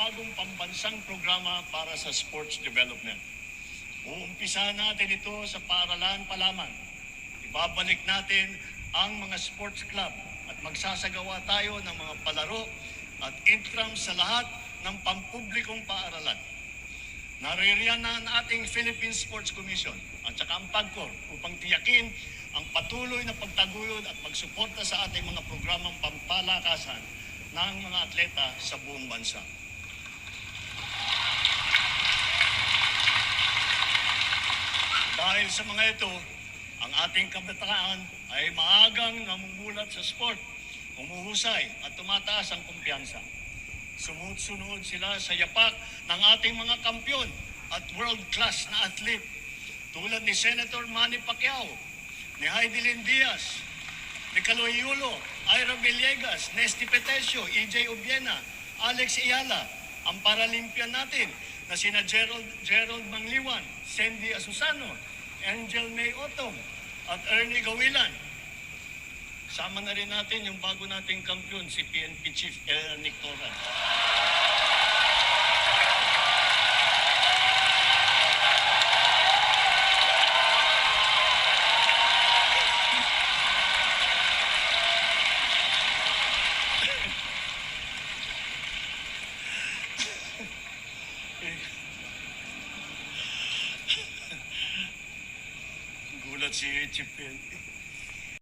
bagong pambansang programa para sa sports development. Uumpisahan natin ito sa paaralan pa lamang. Ibabalik natin ang mga sports club at magsasagawa tayo ng mga palaro at intrams sa lahat ng pampublikong paaralan. Naririyan na ang ating Philippine Sports Commission at saka ang PAGCOR upang tiyakin ang patuloy na pagtaguyod at magsuporta sa ating mga programang pampalakasan ng mga atleta sa buong bansa. Dahil sa mga ito, ang ating kabataan ay maagang namumulat sa sport, humuhusay at tumataas ang kumpiyansa. Sumusunod sila sa yapak ng ating mga kampyon at world-class na athlete tulad ni Senator Manny Pacquiao, ni Heidelin Diaz, ni Kaloy Yulo, Ira Villegas, Nesty Petesio, EJ Obiena, Alex Ayala, ang Paralympian natin na sina Gerald Mangliwan, Sandy Asusano, Angel May Otong, at Ernie Gawilan. Sama na rin natin yung bago nating kampiyon, si PNP Chief Nick Toran. Gulat si Chief PNP.